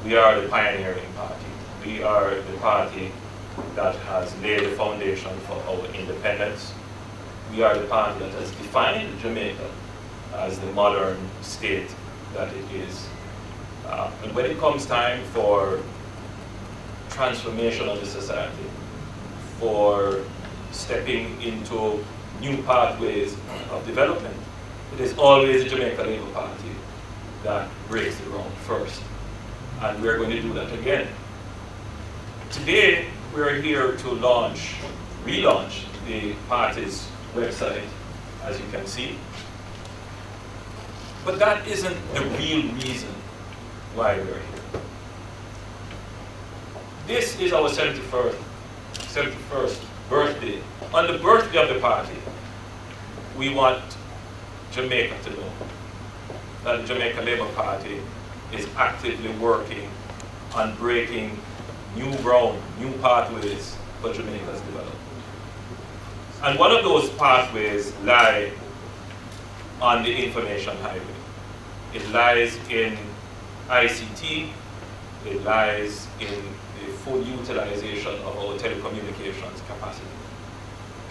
We are the pioneering party. We are the party that has laid the foundation for our independence. We are the party that has defined Jamaica as the modern state that it is. And when it comes time for transformation of the society, for stepping into new pathways of development, it is always the Jamaica Labour Party that breaks the ground first. And we're going to do that again. Today, we're here to relaunch the party's website, as you can see. But that isn't the real reason why we're here. This is our 71st birthday. On the birthday of the party, we want Jamaica to know that the Jamaica Labour Party is actively working on breaking new ground, new pathways for Jamaica's development. And one of those pathways lie on the information highway. It lies in ICT, it lies in the full utilization of our telecommunications capacity.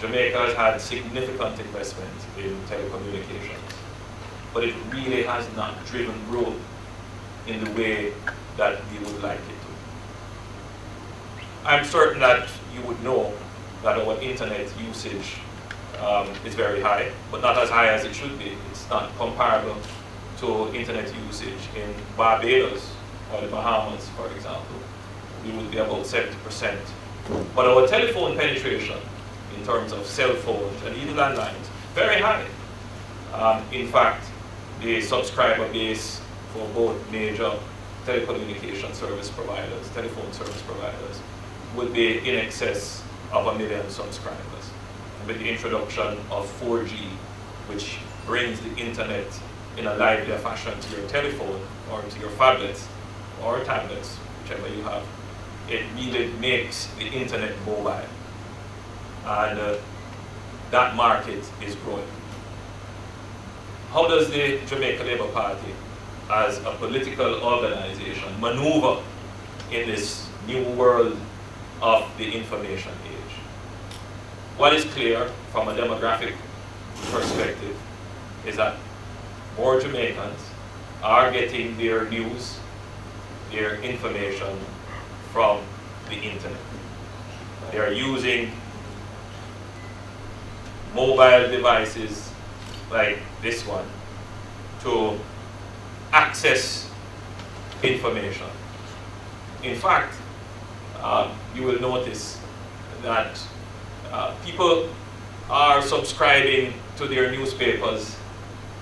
Jamaica has had significant investment in telecommunications, but it really has not driven growth in the way that we would like it to. I'm certain that you would know that our internet usage is very high, but not as high as it should be. It's not comparable to internet usage in Barbados or the Bahamas, for example. We would be about 70%. But our telephone penetration, in terms of cell phones and even landlines, very high. In fact, the subscriber base for both major telecommunication service providers, telephone service providers, would be in excess of 1 million subscribers. And with the introduction of 4G, which brings the internet in a livelier fashion to your telephone or to your phablets or tablets, whichever you have, it really makes the internet mobile. And that market is growing. How does the Jamaica Labour Party, as a political organization, maneuver in this new world of the information age? What is clear from a demographic perspective is that more Jamaicans are getting their news, their information from the internet. They are using mobile devices like this one to access information. In fact, you will notice that people are subscribing to their newspapers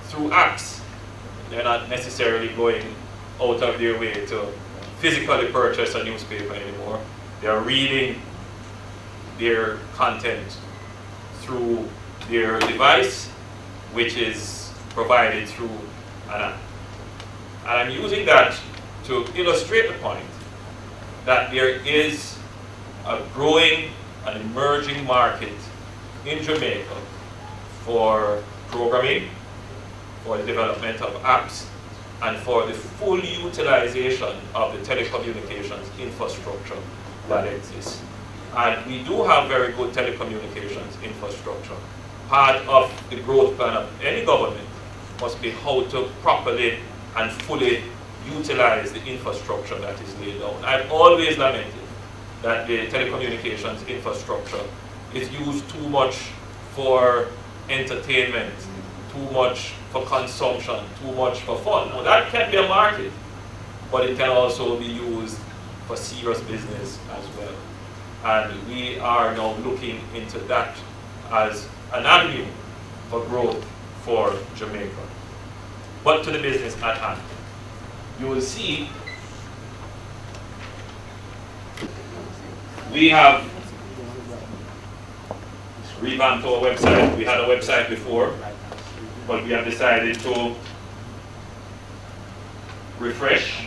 through apps. They're not necessarily going out of their way to physically purchase a newspaper anymore. They're reading their content through their device, which is provided through an app. And I'm using that to illustrate the point that there is a growing and emerging market in Jamaica for programming, for the development of apps, and for the full utilization of the telecommunications infrastructure that exists. And we do have very good telecommunications infrastructure. Part of the growth plan of any government must be how to properly and fully utilize the infrastructure that is laid down. I've always lamented that the telecommunications infrastructure is used too much for entertainment, too much for consumption, too much for fun. Now that can be a market, but it can also be used for serious business as well. And we are now looking into that as an avenue for growth for Jamaica. But to the business at hand. You will see we have revamped our website. We had a website before, but we have decided to refresh,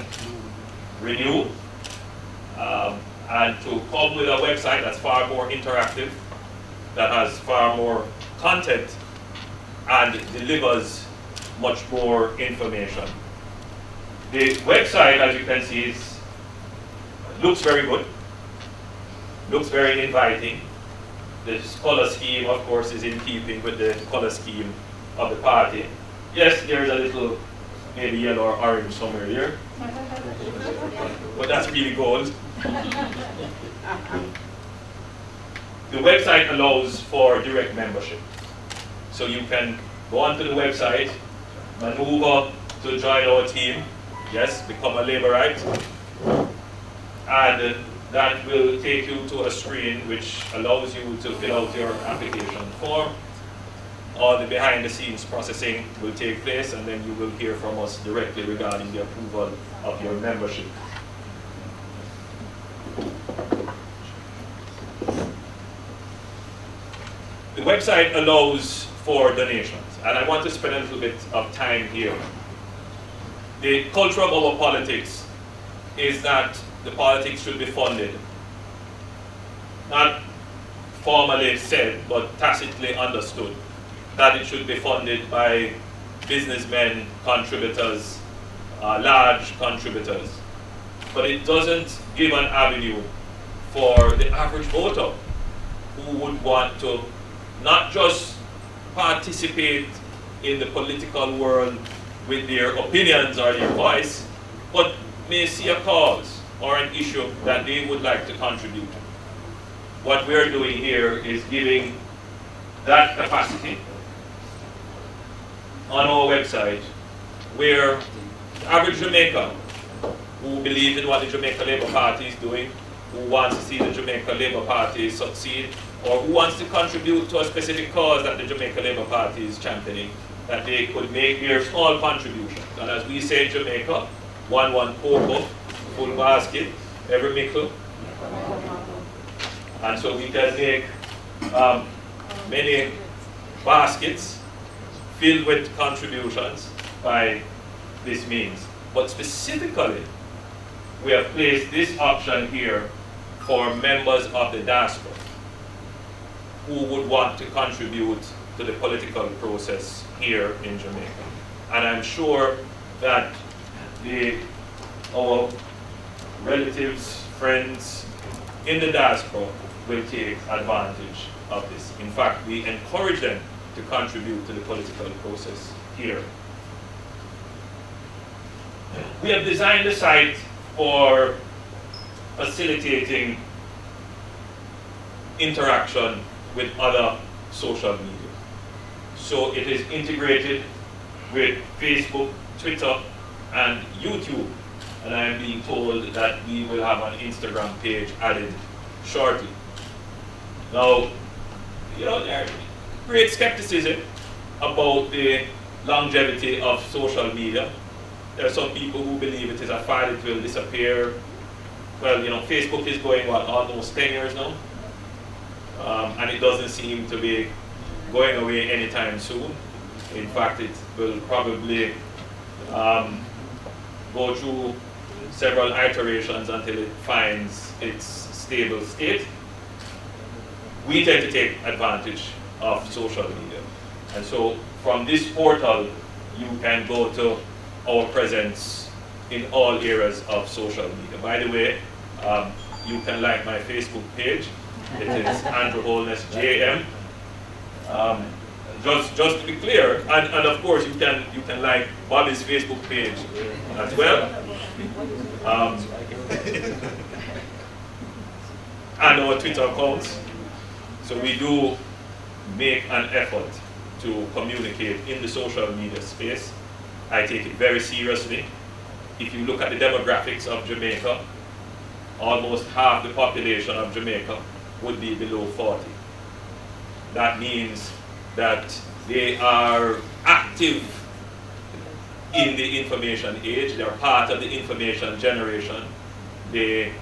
renew, and to come with a website that's far more interactive, that has far more content, and delivers much more information. The website, as you can see, is Looks very good. Looks very inviting. The color scheme, of course, is in keeping with the color scheme of the party. Yes, there's a little maybe yellow or orange somewhere here, but that's really gold. The website allows for direct membership. So you can go onto the website, maneuver to join our team, yes, become a Labourite, and that will take you to a screen which allows you to fill out your application form. All the behind the scenes processing will take place, and then you will hear from us directly regarding the approval of your membership. The website allows for donations, and I want to spend a little bit of time here. The culture of our politics is that the politics should be funded, not formally said, but tacitly understood, that it should be funded by businessmen, contributors, large contributors. But it doesn't give an avenue for the average voter who would want to not just participate in the political world with their opinions or their voice, but may see a cause or an issue that they would like to contribute. What we're doing here is giving that capacity on our website, where the average Jamaican who believes in what the Jamaica Labour Party is doing, who wants to see the Jamaica Labour Party succeed, or who wants to contribute to a specific cause that the Jamaica Labour Party is championing, that they could make their small contribution. And as we say in Jamaica, one cocoa, full basket, every mickle. And so we can make many baskets filled with contributions by this means. But specifically, we have placed this option here for members of the diaspora who would want to contribute to the political process here in Jamaica. And I'm sure that our relatives, friends in the diaspora will take advantage of this. In fact, we encourage them to contribute to the political process here. We have designed the site for facilitating interaction with other social media. So it is integrated with Facebook, Twitter, and YouTube. And I am being told that we will have an Instagram page added shortly. Now, there's great skepticism about the longevity of social media. There are some people who believe it is a fad, it will disappear. Well, Facebook is going, almost 10 years now? And it doesn't seem to be going away anytime soon. In fact, it will probably go through several iterations until it finds its stable state. We tend to take advantage of social media. And so from this portal, you can go to our presence in all areas of social media. By the way, you can like my Facebook page. It is Andrew Holness JM. Just to be clear, and of course you can like Bobby's Facebook page as well. And our Twitter accounts. So we do make an effort to communicate in the social media space. I take it very seriously. If you look at the demographics of Jamaica, almost half the population of Jamaica would be below 40. That means that they are active in the information age. They're part of the information generation. They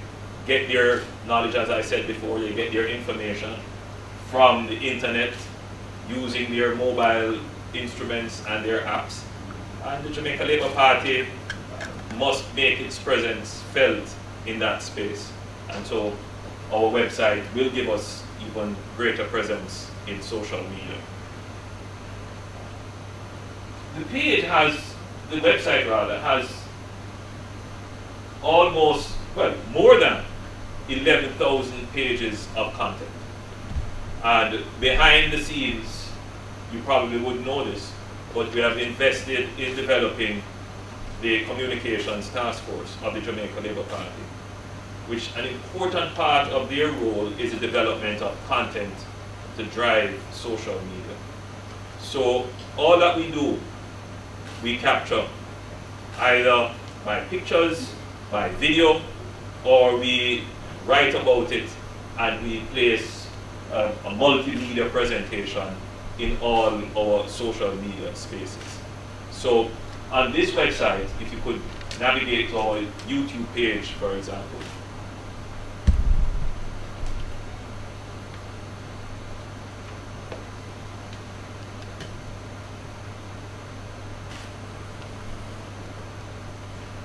get their knowledge, as I said before, they get their information from the internet using their mobile instruments and their apps. And the Jamaica Labour Party must make its presence felt in that space. And so our website will give us even greater presence in social media. The website has almost, more than 11,000 pages of content. And behind the scenes, you probably wouldn't know this, but we have invested in developing the communications task force of the Jamaica Labour Party, which an important part of their role is the development of content to drive social media. So all that we do, we capture either by pictures, by video, or we write about it and we place a multimedia presentation in all our social media spaces. So on this website, if you could navigate to our YouTube page, for example,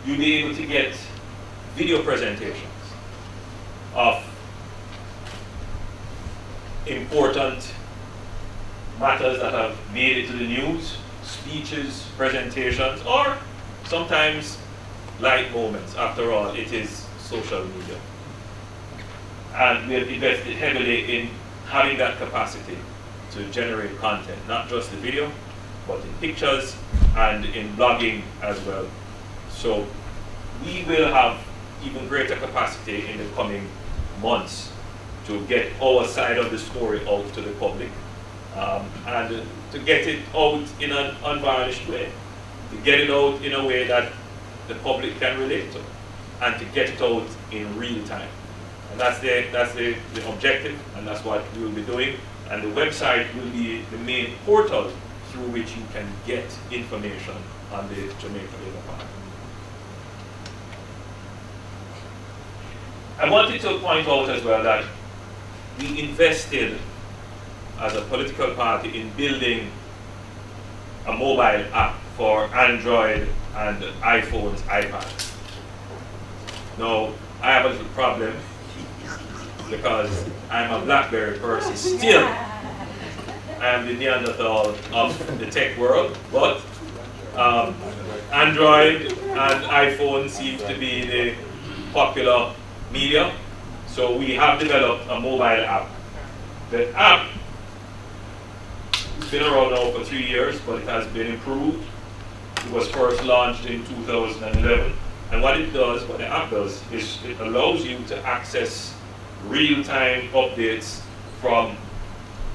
you'll be able to get video presentations of important matters that have made it to the news, speeches, presentations, or sometimes light moments. After all, it is social media. And we have invested heavily in having that capacity to generate content, not just the video, but in pictures and in blogging as well. So we will have even greater capacity in the coming months to get our side of the story out to the public, and to get it out in an unvarnished way, to get it out in a way that the public can relate to, and to get it out in real time. And that's the objective, and that's what we will be doing. And the website will be the main portal through which you can get information on the Jamaica Labour Party. I wanted to point out as well that we invested as a political party in building a mobile app for Android and iPhones, iPads. Now, I have a little problem because I'm a BlackBerry person still. I am the Neanderthal of the tech world, but Android and iPhone seem to be the popular media. So we have developed a mobile app. The app has been around now for 3 years, but it has been improved. It was first launched in 2011. And what it does, what the app does, is it allows you to access real-time updates from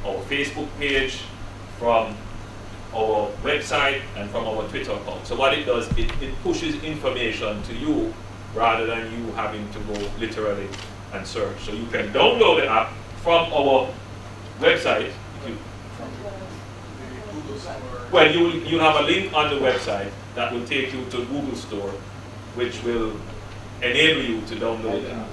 our Facebook page, from our website, and from our Twitter account. So what it does, it pushes information to you rather than you having to go literally and search. So you can download the app from our website. Well, you have a link on the website that will take you to Google Store, which will enable you to download the app.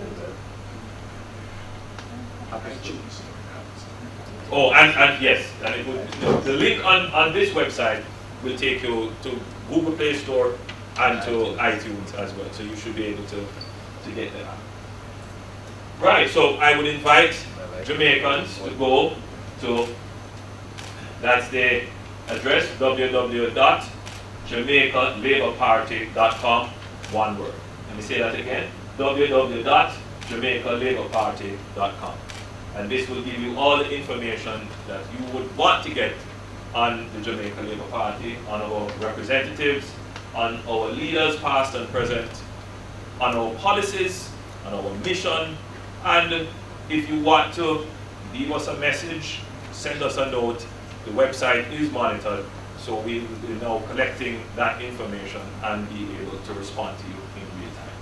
Oh, and yes, and it will, the link on this website will take you to Google Play Store and to iTunes as well. So you should be able to get the app. Right, so I would invite Jamaicans to go to, that's the address, www.jamaicalabourparty.com, one word. Let me say that again, www.jamaicalabourparty.com. And this will give you all the information that you would want to get on the Jamaica Labour Party, on our representatives, on our leaders past and present, on our policies, on our mission. And if you want to leave us a message, send us a note. The website is monitored, so we're now collecting that information and be able to respond to you in real time.